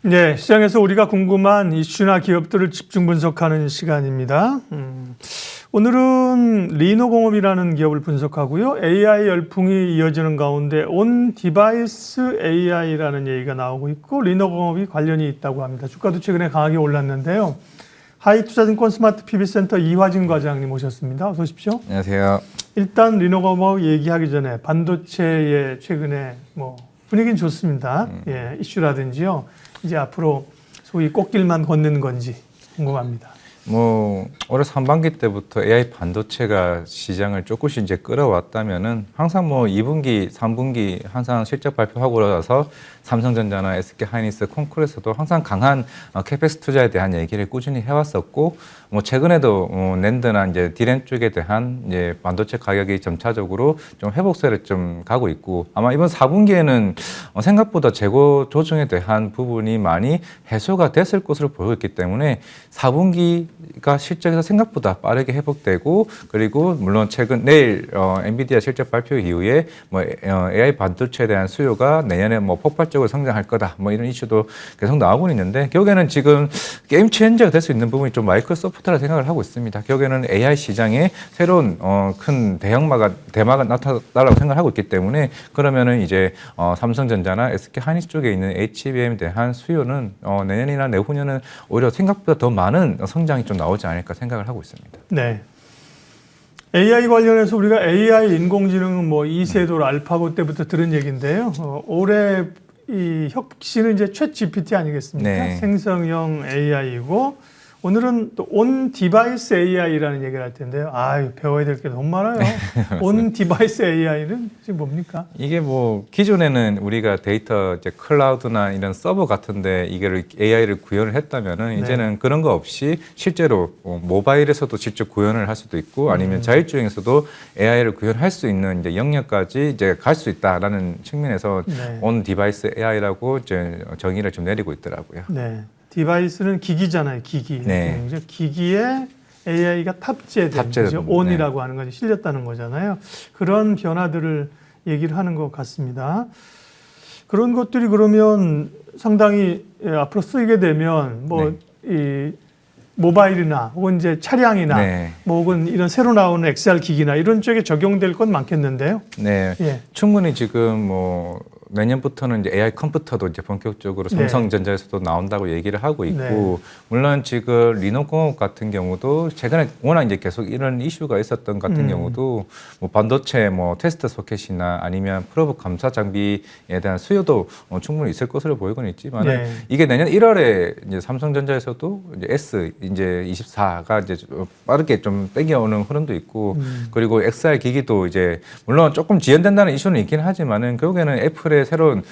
네, 시장에서 우리가 궁금한 이슈나 기업들을 집중 분석하는 시간입니다. 오늘은 리노공업이라는 기업을 분석하고요. AI 열풍이 이어지는 가운데 온 디바이스 AI라는 얘기가 나오고 있고 리노공업이 관련이 있다고 합니다. 주가도 최근에 강하게 올랐는데요. 하이투자증권 스마트 PB센터 이화진 과장님 모셨습니다. 어서 오십시오. 안녕하세요. 일단 리노공업 얘기하기 전에 반도체의 최근에 분위기는 좋습니다. 예, 이슈라든지요. 이제 앞으로 소위 꽃길만 걷는 건지 궁금합니다. 올해 상반기 때부터 AI 반도체가 시장을 조금씩 이제 끌어왔다면은 항상 2분기, 3분기 항상 실적 발표하고 나서 삼성전자나 SK하이닉스, 콘콜에서도 항상 강한 캐펙스 투자에 대한 얘기를 꾸준히 해왔었고, 최근에도 낸드나 이제 디램 쪽에 대한 이제 반도체 가격이 점차적으로 좀 회복세를 좀 가고 있고, 아마 이번 4분기에는 생각보다 재고 조정에 대한 부분이 많이 해소가 됐을 것으로 보이고 있기 때문에 4분기가 실적에서 생각보다 빠르게 회복되고, 그리고 물론 내일 엔비디아 실적 발표 이후에 AI 반도체에 대한 수요가 내년에 폭발적으로 성장할 거다 이런 이슈도 계속 나오고 있는데, 결국에는 지금 게임 체인저가 될 수 있는 부분이 좀 마이크로소프트라 생각을 하고 있습니다. 결국에는 AI 시장에 새로운 큰 대마가 나타나라고 생각을 하고 있기 때문에, 그러면은 이제 삼성전자나 SK하이닉스 쪽에 있는 HBM에 대한 수요는 내년이나 내후년은 오히려 생각보다 더 많은 성장이 좀 나오지 않을까 생각을 하고 있습니다. 네. AI 관련해서 우리가 AI 인공지능 2세돌 알파고 때부터 들은 얘기인데요. 올해 이 혁신은 이제 챗 GPT 아니겠습니까? 네. 생성형 AI이고 오늘은 또 온 디바이스 AI라는 얘기를 할 텐데요. 배워야 될 게 너무 많아요. 온 디바이스 AI는 지금 뭡니까? 이게 기존에는 우리가 데이터 이제 클라우드나 이런 서버 같은데 이거를 AI를 구현을 했다면은 이제는 그런 거 없이 실제로 모바일에서도 직접 구현을 할 수도 있고, 아니면 자율주행에서도 AI를 구현할 수 있는 이제 영역까지 이제 갈 수 있다라는 측면에서 온 디바이스 AI라고 이제 정의를 좀 내리고 있더라고요. 네. 디바이스는 기기잖아요, 기기. 네. 기기에 AI가 탑재된 거죠. 온이라고 하는 것이 실렸다는 거잖아요. 그런 변화들을 얘기를 하는 것 같습니다. 그런 것들이 그러면 상당히 앞으로 쓰이게 되면 이 모바일이나 혹은 이제 차량이나 혹은 이런 새로 나오는 XR 기기나 이런 쪽에 적용될 건 많겠는데요. 네. 충분히 지금 내년부터는 이제 AI 컴퓨터도 이제 본격적으로 삼성전자에서도 나온다고 얘기를 하고 있고, 물론 지금 리노공업 같은 경우도 최근에 워낙 이제 계속 이런 이슈가 있었던 같은 경우도 반도체 테스트 소켓이나 아니면 프로브 감사 장비에 대한 수요도 충분히 있을 것으로 보이고는 있지만 이게 내년 1월에 이제 삼성전자에서도 이제 S24가 이제 빠르게 좀 땡겨오는 흐름도 있고, 그리고 XR 기기도 이제 물론 조금 지연된다는 이슈는 있긴 하지만은 결국에는 애플의 새로운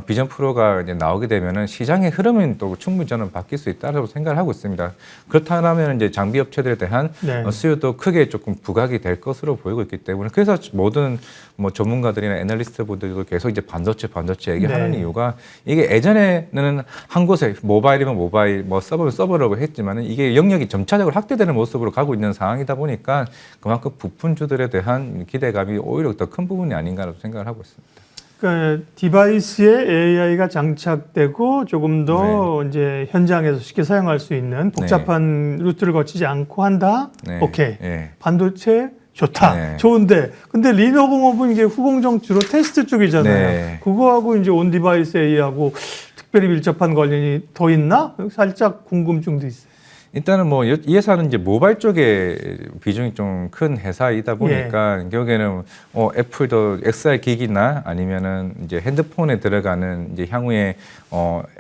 비전 프로가 이제 나오게 되면은 시장의 흐름은 또 충분히 저는 바뀔 수 있다고 생각을 하고 있습니다. 그렇다면 이제 장비 업체들에 대한 수요도 크게 조금 부각이 될 것으로 보이고 있기 때문에, 그래서 모든 전문가들이나 애널리스트 분들도 계속 이제 반도체 얘기하는 이유가, 이게 예전에는 한 곳에 모바일이면 모바일, 서버면 서버라고 했지만은 이게 영역이 점차적으로 확대되는 모습으로 가고 있는 상황이다 보니까 그만큼 부품주들에 대한 기대감이 오히려 더 큰 부분이 아닌가라고 생각을 하고 있습니다. 그러니까 디바이스에 AI가 장착되고 조금 더 이제 현장에서 쉽게 사용할 수 있는 복잡한 루트를 거치지 않고 한다. 오케이. 반도체 좋다. 좋은데, 근데 리노공업은 이게 후공정 주로 테스트 쪽이잖아요. 그거하고 이제 온 디바이스 AI하고 특별히 밀접한 관련이 더 있나? 살짝 궁금증도 있어요. 일단은 이 회사는 이제 모바일 쪽에 비중이 좀 큰 회사이다 보니까 결국에는 애플도 XR 기기나 아니면은 이제 핸드폰에 들어가는 이제 향후에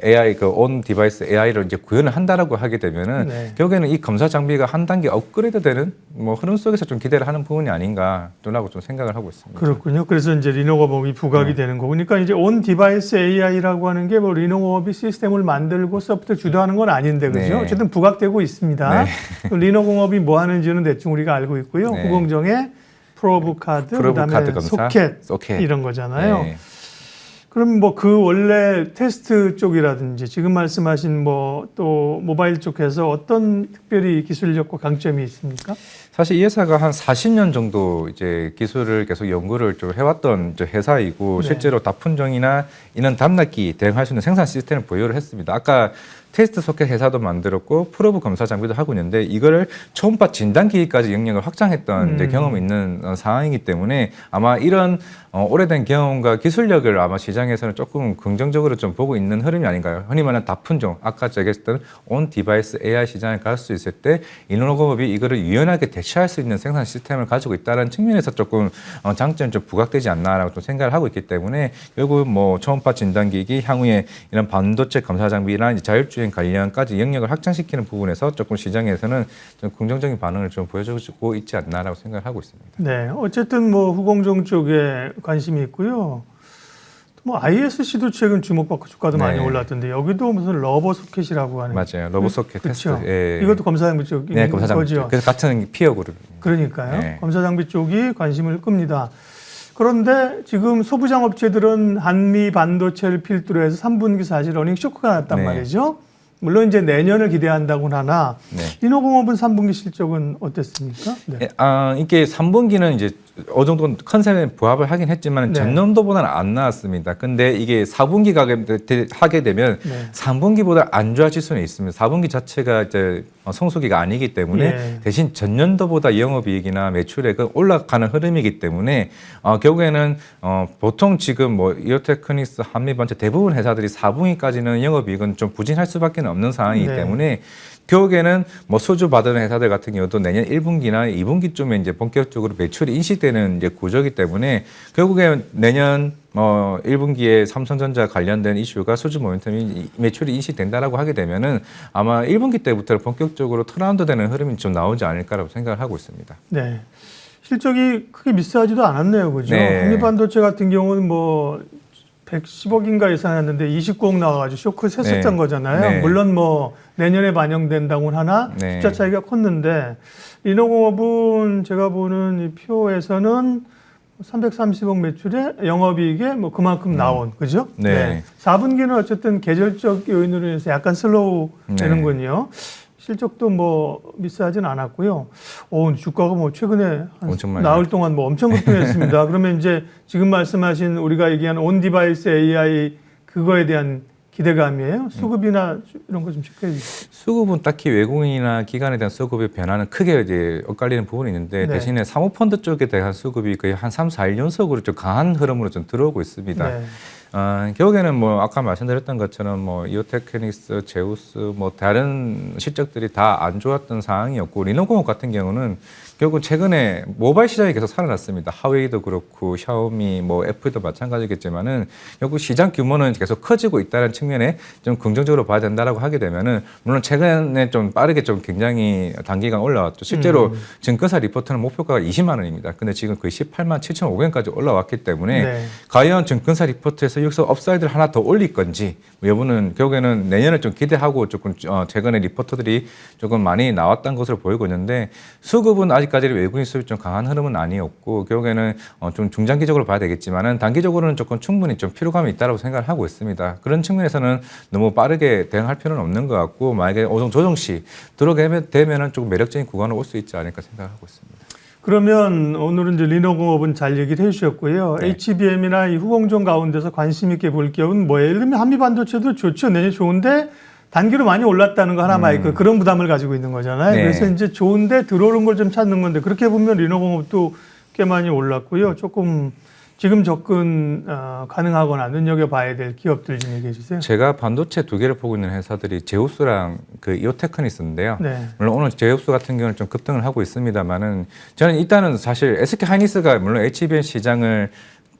AI 온 디바이스 AI를 이제 구현을 한다라고 하게 되면은 결국에는 이 검사 장비가 한 단계 업그레이드되는 흐름 속에서 좀 기대를 하는 부분이 아닌가라고 좀 생각을 하고 있습니다. 그렇군요. 그래서 이제 리노공업이 부각이 되는 거고, 그러니까 이제 온 디바이스 AI라고 하는 게 리노공업이 시스템을 만들고 소프트를 주도하는 건 아닌데, 그죠? 어쨌든 부각되고 있습니다. 리노공업이 뭐 하는지는 대충 우리가 알고 있고요. 후공정의 프로브 카드, 그다음에 소켓 이런 거잖아요. 그럼 그 원래 테스트 쪽이라든지 지금 말씀하신 또 모바일 쪽에서 어떤 특별히 기술력과 강점이 있습니까? 사실 이 회사가 한 40년 정도 이제 기술을 계속 연구를 좀 해왔던 이제 회사이고 네. 실제로 다품종이나 이런 담락기 대응할 수 있는 생산 시스템을 보유를 했습니다. 아까 테스트 소켓 회사도 만들었고 프로브 검사 장비도 하고 있는데 이거를 초음파 진단기까지 영역을 확장했던 이제 경험이 있는 상황이기 때문에 아마 이런 오래된 경험과 기술력을 아마 시장에서는 조금 긍정적으로 좀 보고 있는 흐름이 아닌가요? 흔히 말하는 다품종, 아까 제가 했던 온 디바이스 AI 시장에 갈 수 있을 때 인노공업이 이거를 유연하게 대처할 수 있는 생산 시스템을 가지고 있다는 측면에서 조금 장점이 좀 부각되지 않나라고 좀 생각을 하고 있기 때문에 결국 뭐 초음파 진단기기 향후에 이런 반도체 검사 장비나 자율주행 관련까지 영역을 확장시키는 부분에서 조금 시장에서는 좀 긍정적인 반응을 좀 보여주고 있지 않나라고 생각을 하고 있습니다. 네, 어쨌든 뭐 후공정 쪽에 관심이 있고요. 뭐 ISC도 최근 주목받고 주가도 많이 올랐던데 여기도 무슨 러버 소켓이라고 하는 맞아요. 러버 소켓 그렇죠. 테스트. 예. 이것도 검사 장비 쪽인 네, 검사 장비. 거죠. 그래서 같은 피어 그룹. 그러니까요. 네. 검사 장비 쪽이 관심을 끕니다. 그런데 지금 소부장 업체들은 한미 반도체를 필두로 해서 3분기 사실 어닝 쇼크가 났단 네. 말이죠. 물론 이제 내년을 기대한다고는 하나 네. 리노공업은 3분기 실적은 어땠습니까? 네. 이게 3분기는 이제 어느 정도 컨셉에 부합을 하긴 했지만 네. 전년도보다는 안 나왔습니다. 근데 이게 4분기 하게 되면 네. 3분기보다 안 좋아질 수는 있습니다. 4분기 자체가 이제 성수기가 아니기 때문에 예. 대신 전년도보다 영업이익이나 매출액은 올라가는 흐름이기 때문에 결국에는 보통 지금 뭐 이오테크닉스, 한미반체 대부분 회사들이 4분기까지는 영업이익은 좀 부진할 수밖에 없는 상황이기 네. 때문에 결국에는 뭐 수주 받은 회사들 같은 경우도 내년 1분기나 2분기쯤에 이제 본격적으로 매출이 인식되는 이제 구조이기 때문에 결국에 내년 1분기에 삼성전자 관련된 이슈가 수주 모멘텀이 매출이 인식된다라고 하게 되면은 아마 1분기 때부터 본격적으로 턴라운드 되는 흐름이 좀 나오지 않을까라고 생각을 하고 있습니다. 네. 실적이 크게 미스하지도 않았네요. 그죠? 네. 한미반도체 같은 경우는 뭐 110억인가 예상했는데 29억 나와가지고 쇼크 셌었던 네. 거잖아요. 네. 물론 뭐 내년에 반영된다고는 하나 네. 숫자 차이가 컸는데 리노공업은 제가 보는 이 표에서는 330억 매출에 영업이익에 뭐 그만큼 나온 그죠? 네. 4분기는 어쨌든 계절적 요인으로 인해서 약간 슬로우 되는군요. 실적도 뭐 미스하진 않았고요. 주가가 뭐 최근에 한 나흘 동안 뭐 엄청 급등했습니다. 그러면 이제 지금 말씀하신 우리가 얘기한 온 디바이스 AI 그거에 대한 기대감이에요? 수급이나 이런 거 좀 체크해 주세요. 수급은 딱히 외국인이나 기관에 대한 수급의 변화는 크게 이제 엇갈리는 부분이 있는데 네. 대신에 사모펀드 쪽에 대한 수급이 거의 한 3, 4일 연속으로 좀 강한 흐름으로 좀 들어오고 있습니다. 네. 결국에는 뭐 아까 말씀드렸던 것처럼 뭐 이오테크닉스, 제우스 뭐 다른 실적들이 다 안 좋았던 상황이었고 리노공업 같은 경우는 결국 최근에 모바일 시장이 계속 살아났습니다. 하웨이도 그렇고 샤오미, 뭐 애플도 마찬가지겠지만은 결국 시장 규모는 계속 커지고 있다는 측면에 좀 긍정적으로 봐야 된다라고 하게 되면은 물론 최근에 좀 빠르게 좀 굉장히 단기간 올라왔죠. 실제로 증권사 리포트는 목표가가 20만 원입니다. 근데 지금 거의 18만 7,500원까지 올라왔기 때문에 네. 과연 증권사 리포트에서 여기서 업사이드를 하나 더 올릴 건지 여부는 결국에는 내년을 좀 기대하고 조금 최근에 리포터들이 조금 많이 나왔던 것으로 보이고 있는데 수급은 아직까지 외국인 수입이 좀 강한 흐름은 아니었고 결국에는 좀 중장기적으로 봐야 되겠지만은 단기적으로는 조금 충분히 좀 피로감이 있다고 생각을 하고 있습니다. 그런 측면에서는 너무 빠르게 대응할 필요는 없는 것 같고 만약에 어느 정도 조정 시 들어가게 되면은 조금 매력적인 구간으로 올 수 있지 않을까 생각하고 있습니다. 그러면 오늘은 이제 리노공업은 잘 얘기를 해주셨고요. 네. HBM이나 이 후공정 가운데서 관심 있게 볼 기업은 뭐예요? 예를 들면 한미반도체도 좋죠. 내년 좋은데 단기로 많이 올랐다는 거 하나만 있고 그런 부담을 가지고 있는 거잖아요. 네. 그래서 이제 좋은데 들어오는 걸 좀 찾는 건데 그렇게 보면 리노공업도 꽤 많이 올랐고요. 조금 지금 접근 가능하거나 눈여겨봐야 될 기업들 좀 얘기해 주세요. 제가 반도체 두 개를 보고 있는 회사들이 제우스랑 그 이오테크닉스인데요. 네. 물론 오늘 제우스 같은 경우는 좀 급등을 하고 있습니다만은 저는 일단은 사실 SK 하이닉스가 물론 HBM 시장을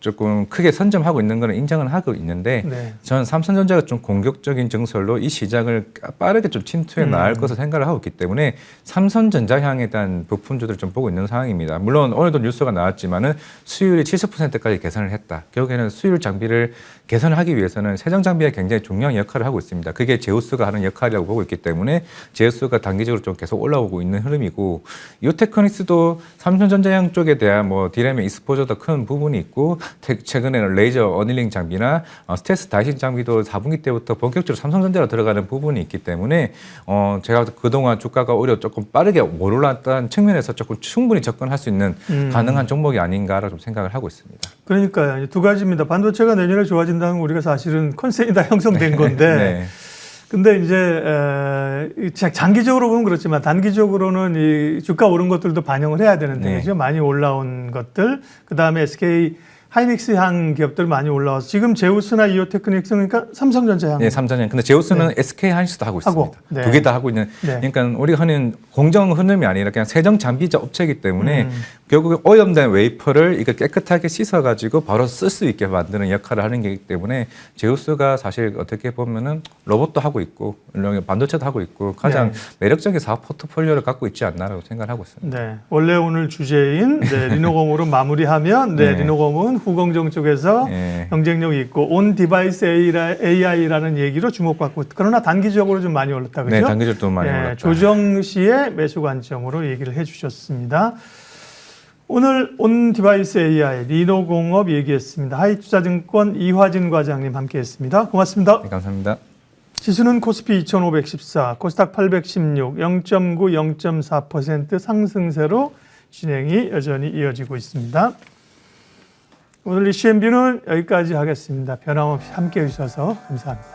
조금 크게 선점하고 있는 거는 인정을 하고 있는데 네. 저는 삼성전자가 좀 공격적인 증설로 이 시장을 빠르게 좀 침투해 나갈 것을 생각을 하고 있기 때문에 삼성전자 향에 대한 부품주들을 좀 보고 있는 상황입니다. 물론 오늘도 뉴스가 나왔지만은 수율이 70%까지 개선을 했다. 결국에는 수율 장비를 개선을 하기 위해서는 세정 장비가 굉장히 중요한 역할을 하고 있습니다. 그게 제우스가 하는 역할이라고 보고 있기 때문에 제우스가 단기적으로 좀 계속 올라오고 있는 흐름이고 이오테크닉스도 삼성전자향 쪽에 대한 뭐 디램의 익스포저도 큰 부분이 있고 최근에는 레이저 어닐링 장비나 스텔스 다이싱 장비도 4분기 때부터 본격적으로 삼성전자로 들어가는 부분이 있기 때문에 제가 그동안 주가가 오히려 조금 빠르게 올랐다는 측면에서 조금 충분히 접근할 수 있는 가능한 종목이 아닌가라고 좀 생각을 하고 있습니다. 그러니까요. 두 가지입니다. 반도체가 내년에 좋아진다는 우리가 사실은 컨센이 다 형성된 건데 네. 근데 이제 장기적으로 보면 그렇지만 단기적으로는 이 주가 오른 것들도 반영을 해야 되는데 네. 그죠? 많이 올라온 것들 그다음에 SK 하이닉스 향 기업들 많이 올라와서 지금 제우스나 이오테크닉스 그러니까 삼성전자 향. 네, 삼성전자. 근데 제우스는 SK 하이닉스도 하고 있습니다. 네. 두 개 다 하고 있는. 네. 그러니까 우리가 하는 공정 흐름이 아니라 그냥 세정 장비자 업체이기 때문에 결국 오염된 웨이퍼를 이거 깨끗하게 씻어가지고 바로 쓸 수 있게 만드는 역할을 하는 거기 때문에 제우스가 사실 어떻게 보면은 로봇도 하고 있고 반도체도 하고 있고 가장 네. 매력적인 사업 포트폴리오를 갖고 있지 않나라고 생각을 하고 있습니다. 네, 원래 오늘 주제인 리노공으로 마무리하면 네. 리노공은 후공정 쪽에서 네. 경쟁력이 있고 온 디바이스 AI라는 얘기로 주목받고 그러나 단기적으로 좀 많이 올랐다 그죠? 네, 단기적으로 좀 많이 네, 올랐다. 조정 시의 매수 관점으로 얘기를 해주셨습니다. 오늘 온 디바이스 AI 리노공업 얘기했습니다. 하이투자증권 이화진 과장님 함께했습니다. 고맙습니다. 네, 감사합니다. 지수는 코스피 2514, 코스닥 816, 0.9, 0.4% 상승세로 진행이 여전히 이어지고 있습니다. 오늘 이슈&뷰는 여기까지 하겠습니다. 변함없이 함께해 주셔서 감사합니다.